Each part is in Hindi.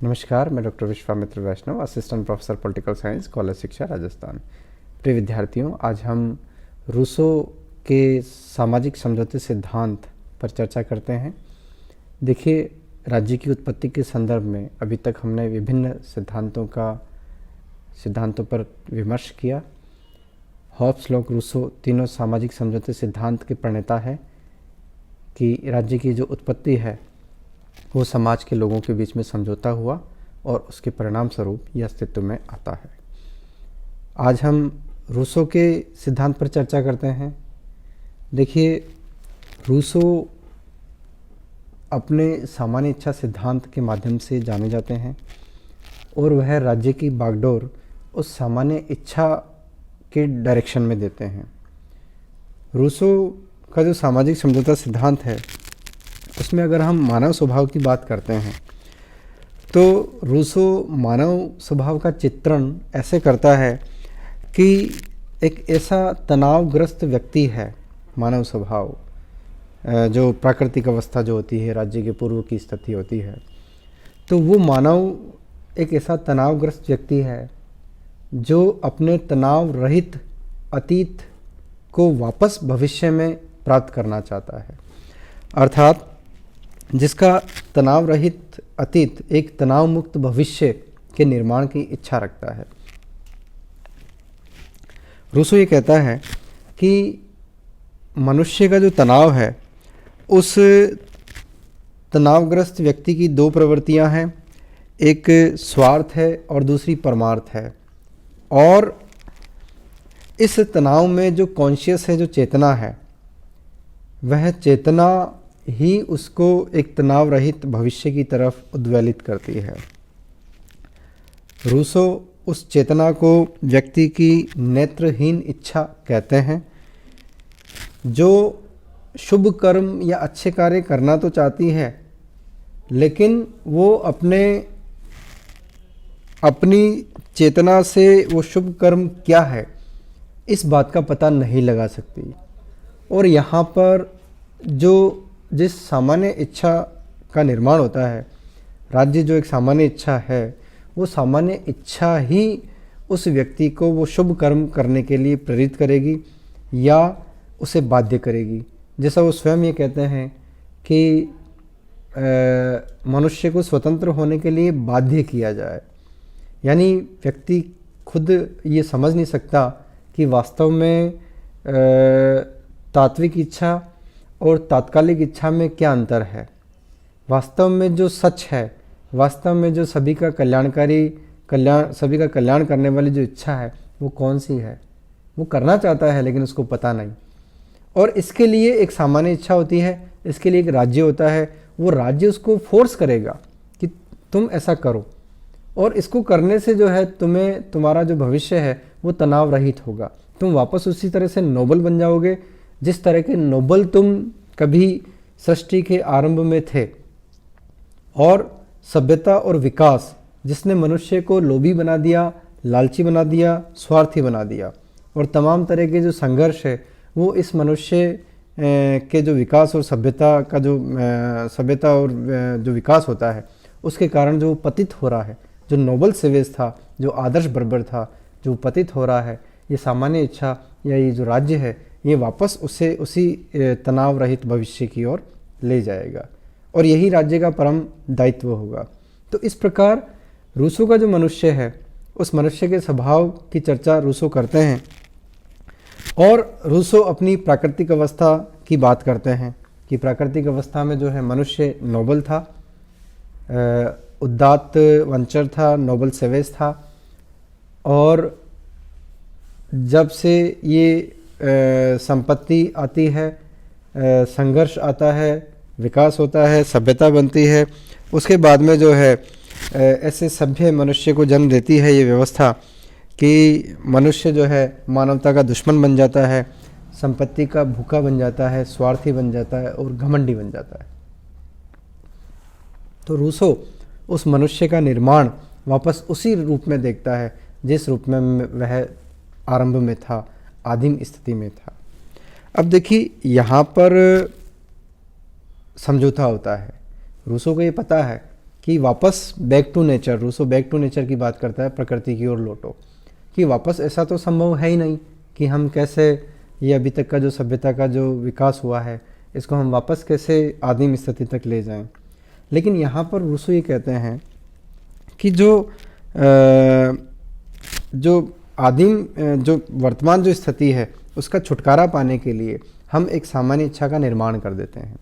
नमस्कार, मैं doctor Vishwamitra Vaishnav, assistant professor political science, college शिक्षा, राजस्थान। प्रिय विद्यार्थियों, आज हम रूसो के सामाजिक समझौते सिद्धांत पर चर्चा करते हैं। देखिए, राज्य की उत्पत्ति के संदर्भ में अभी तक हमने विभिन्न सिद्धांतों पर विमर्श किया। हॉब्स, लॉक, रूसो तीनों सामाजिक समझौते सिद्धांत के प्रणेता हैं कि राज्य की जो उत्पत्ति है वो समाज के लोगों के बीच में समझौता हुआ और उसके परिणाम स्वरूप यह अस्तित्व में आता है। आज हम रूसो के सिद्धांत पर चर्चा करते हैं। देखिए, रूसो अपने सामान्य इच्छा सिद्धांत के माध्यम से जाने जाते हैं और वह राज्य की बागडोर उस सामान्य इच्छा के डायरेक्शन में देते हैं। रूसो का जो सामाजिक समझौता सिद्धांत है उसमें अगर हम मानव स्वभाव की बात करते हैं तो रूसो मानव स्वभाव का चित्रण ऐसे करता है कि एक ऐसा तनावग्रस्त व्यक्ति है मानव स्वभाव, जो प्राकृतिक अवस्था जो होती है, राज्य के पूर्व की स्थिति होती है, तो वो मानव एक ऐसा तनावग्रस्त व्यक्ति है जो अपने तनाव रहित अतीत को वापस भविष्य में प्राप्त करना चाहता है। अर्थात जिसका तनाव रहित अतीत एक तनाव मुक्त भविष्य के निर्माण की इच्छा रखता है। रूसो ये कहता है कि मनुष्य का जो तनाव है, उस तनावग्रस्त व्यक्ति की दो प्रवृत्तियां हैं, एक स्वार्थ है और दूसरी परमार्थ है। और इस तनाव में जो कॉन्शियस है, जो चेतना है, वह चेतना ही उसको एक तनाव रहित भविष्य की तरफ उद्वेलित करती है। रूसो उस चेतना को व्यक्ति की नेत्रहीन इच्छा कहते हैं, जो शुभ कर्म या अच्छे कार्य करना तो चाहती है, लेकिन वो अपनी चेतना से वो शुभ कर्म क्या है इस बात का पता नहीं लगा सकती। और यहाँ पर जिस सामान्य इच्छा का निर्माण होता है, राज्य जो एक सामान्य इच्छा है, वो सामान्य इच्छा ही उस व्यक्ति को वो शुभ कर्म करने के लिए प्रेरित करेगी या उसे बाध्य करेगी। जैसा वो स्वयं ये कहते हैं कि मनुष्य को स्वतंत्र होने के लिए बाध्य किया जाए। यानी व्यक्ति खुद ये समझ नहीं सकता कि वास्तव में तात्विक इच्छा और तात्कालिक इच्छा में क्या अंतर है। वास्तव में जो सच है, वास्तव में जो सभी का कल्याण करने वाली जो इच्छा है, वो कौन सी है। वो करना चाहता है लेकिन उसको पता नहीं। और इसके लिए एक सामान्य इच्छा होती है, इसके लिए एक राज्य होता है। वो राज्य उसको फोर्स करेगा कि तुम ऐसा करो, और इसको करने से जो है तुम्हारा जो भविष्य है वो तनाव रहित होगा। तुम वापस उसी तरह से नोबल बन जाओगे जिस तरह के नोबल तुम कभी सृष्टि के आरंभ में थे। और सभ्यता और विकास जिसने मनुष्य को लोभी बना दिया, लालची बना दिया, स्वार्थी बना दिया, और तमाम तरह के जो संघर्ष है वो इस मनुष्य के जो विकास और सभ्यता और जो विकास होता है उसके कारण जो पतित हो रहा है, जो नोबल सेवेज था, जो आदर्श बर्बर था, जो पतित हो रहा है, ये सामान्य इच्छा या ये जो राज्य है ये वापस उसे उसी तनाव रहित भविष्य की ओर ले जाएगा, और यही राज्य का परम दायित्व होगा। तो इस प्रकार रूसो का जो मनुष्य है, उस मनुष्य के स्वभाव की चर्चा रूसो करते हैं। और रूसो अपनी प्राकृतिक अवस्था की बात करते हैं कि प्राकृतिक अवस्था में जो है मनुष्य नोबल था, उदात्त वंचर था, नोबल सेवेज था। और जब से ये संपत्ति आती है, संघर्ष आता है, विकास होता है, सभ्यता बनती है, उसके बाद में जो है ऐसे सभ्य मनुष्य को जन्म देती है ये व्यवस्था कि मनुष्य जो है मानवता का दुश्मन बन जाता है, संपत्ति का भूखा बन जाता है, स्वार्थी बन जाता है और घमंडी बन जाता है। तो रूसो उस मनुष्य का निर्माण वापस उसी रूप में देखता है जिस रूप में वह आरंभ में था, आदिम स्थिति में था। अब देखिए, यहाँ पर समझौता होता है। रूसो को ये पता है कि वापस back to nature, Rousseau back to nature की बात करता है, प्रकृति की ओर लौटो, कि वापस ऐसा तो संभव है ही नहीं कि हम कैसे ये अभी तक का जो सभ्यता का जो विकास हुआ है इसको हम वापस कैसे आदिम स्थिति तक ले जाएं। लेकिन यहाँ पर रूसो ये कहते हैं कि जो आदिम जो वर्तमान जो स्थिति है उसका छुटकारा पाने के लिए हम एक सामान्य इच्छा का निर्माण कर देते हैं,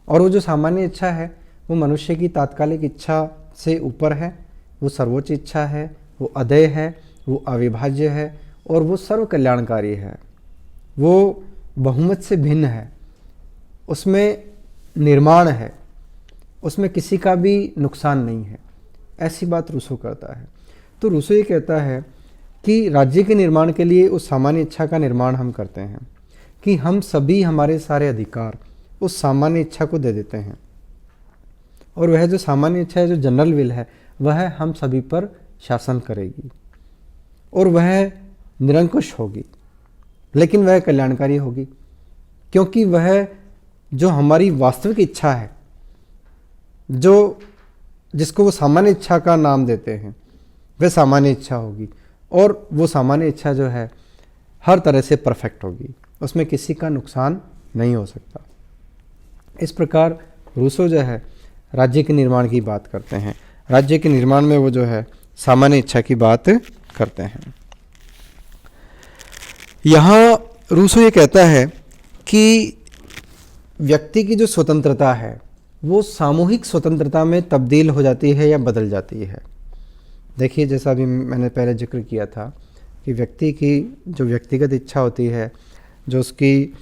और वो जो सामान्य इच्छा है वो मनुष्य की तात्कालिक इच्छा से ऊपर है, वो सर्वोच्च इच्छा है, वो अदेय है, वो अविभाज्य है और वो सर्व कल्याणकारी है, वो बहुमत से भिन्न है, उसमें निर्माण है, उसमें किसी का भी नुकसान नहीं है। ऐसी बात रूसो करता है। तो रूसो ये कहता है कि राज्य के निर्माण के लिए उस सामान्य इच्छा का निर्माण हम करते हैं, कि हम सभी हमारे सारे अधिकार उस सामान्य इच्छा को दे देते हैं, और वह जो सामान्य इच्छा है, जो जनरल विल है, वह हम सभी पर शासन करेगी और वह निरंकुश होगी, लेकिन वह कल्याणकारी होगी, क्योंकि वह जो हमारी वास्तविक इच्छा है, जो जिसको वो सामान्य इच्छा का नाम देते हैं, वह सामान्य इच्छा होगी, और वो सामान्य इच्छा जो है हर तरह से परफेक्ट होगी, उसमें किसी का नुकसान नहीं हो सकता। इस प्रकार रूसो जो है राज्य के निर्माण की बात करते हैं। राज्य के निर्माण में वो जो है सामान्य इच्छा की बात करते हैं। यहाँ रूसो ये कहता है कि व्यक्ति की जो स्वतंत्रता है वो सामूहिक स्वतंत्रता में तब्दील हो जाती है या बदल जाती है। देखिए, जैसा अभी मैंने पहले जिक्र किया था कि व्यक्ति की जो व्यक्तिगत इच्छा होती है, जो उसकी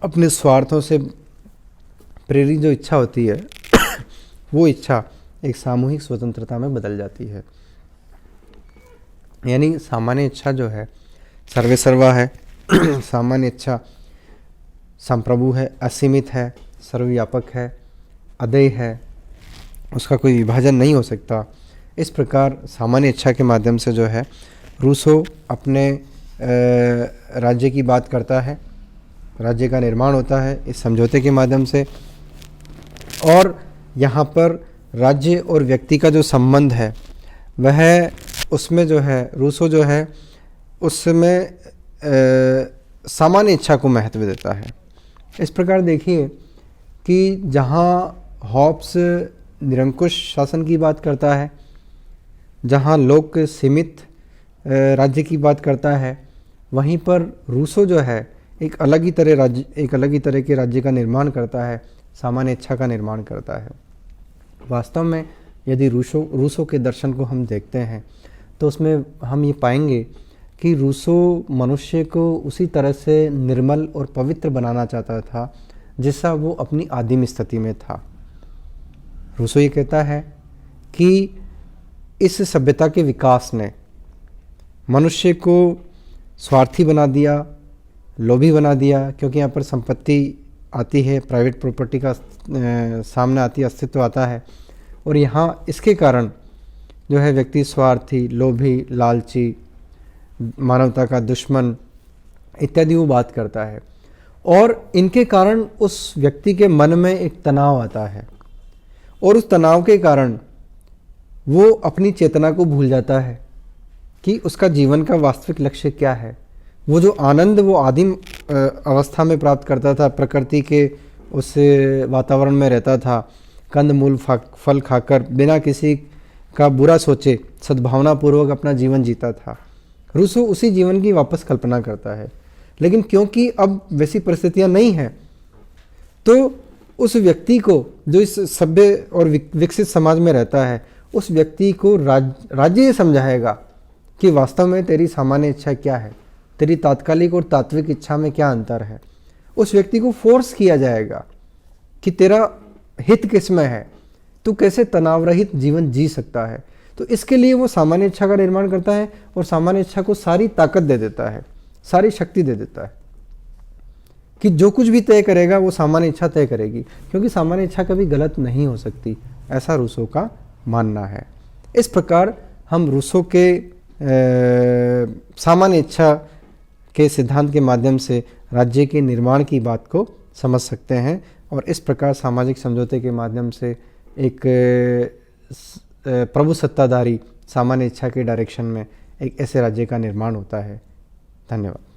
अपने स्वार्थों से प्रेरित जो इच्छा होती है वो इच्छा एक सामूहिक स्वतंत्रता में बदल जाती है। यानी सामान्य इच्छा जो है सर्वे सर्वा है सामान्य इच्छा संप्रभु है, असीमित है, सर्वव्यापक है, अदेय है, उसका कोई विभाजन नहीं हो सकता। इस प्रकार सामान्य इच्छा के माध्यम से जो है रूसो अपने राज्य की बात करता है, राज्य का निर्माण होता है इस समझौते के माध्यम से। और यहाँ पर राज्य और व्यक्ति का जो संबंध है वह उसमें जो है रूसो जो है उसमें सामान्य इच्छा को महत्व देता है। इस प्रकार देखिए कि जहाँ हॉब्स निरंकुश शासन की बात करता है, जहाँ लोक सीमित राज्य की बात करता है, वहीं पर रूसो जो है एक अलग ही तरह के राज्य का निर्माण करता है, सामान्य इच्छा का निर्माण करता है। वास्तव में यदि रूसो के दर्शन को हम देखते हैं तो उसमें हम ये पाएंगे कि रूसो मनुष्य को उसी तरह से निर्मल और पवित्र बनाना चाहता था जैसा वो अपनी आदिम स्थिति में था। रूसो ये कहता है कि इस सभ्यता के विकास ने मनुष्य को स्वार्थी बना दिया, लोभी बना दिया, क्योंकि यहाँ पर संपत्ति आती है, प्राइवेट प्रॉपर्टी का सामने आती है, अस्तित्व आता है, और यहाँ इसके कारण जो है व्यक्ति स्वार्थी, लोभी, लालची, मानवता का दुश्मन इत्यादि वो बात करता है। और इनके कारण उस व्यक्ति के मन में एक तनाव आता है, और उस तनाव के कारण वो अपनी चेतना को भूल जाता है कि उसका जीवन का वास्तविक लक्ष्य क्या है। वो जो आनंद वो आदिम अवस्था में प्राप्त करता था, प्रकृति के उस वातावरण में रहता था, कंद मूल फल खाकर बिना किसी का बुरा सोचे सद्भावना पूर्वक अपना जीवन जीता था, रूसो उसी जीवन की वापस कल्पना करता है। लेकिन क्योंकि अब वैसी परिस्थितियां नहीं हैं, तो उस व्यक्ति को जो इस सभ्य और विकसित समाज में रहता है, उस व्यक्ति को राज्य ये समझाएगा कि वास्तव में तेरी सामान्य इच्छा क्या है, तेरी तात्कालिक और तात्विक इच्छा में क्या अंतर है। उस व्यक्ति को फोर्स किया जाएगा कि तेरा हित किसमें है, तू कैसे तनाव रहित जीवन जी सकता है। तो इसके लिए वो सामान्य इच्छा का निर्माण करता है और सामान्य इच्छा को सारी ताकत दे देता है, सारी शक्ति दे देता है कि जो कुछ भी तय करेगा वो सामान्य इच्छा तय करेगी, क्योंकि सामान्य इच्छा कभी गलत नहीं हो सकती, ऐसा रूसो का मानना है। इस प्रकार हम रूसो के सामान्य इच्छा के सिद्धांत के माध्यम से राज्य के निर्माण की बात को समझ सकते हैं, और इस प्रकार सामाजिक समझौते के माध्यम से एक प्रभु सत्ताधारी सामान्य इच्छा के डायरेक्शन में एक ऐसे राज्य का निर्माण होता है। धन्यवाद।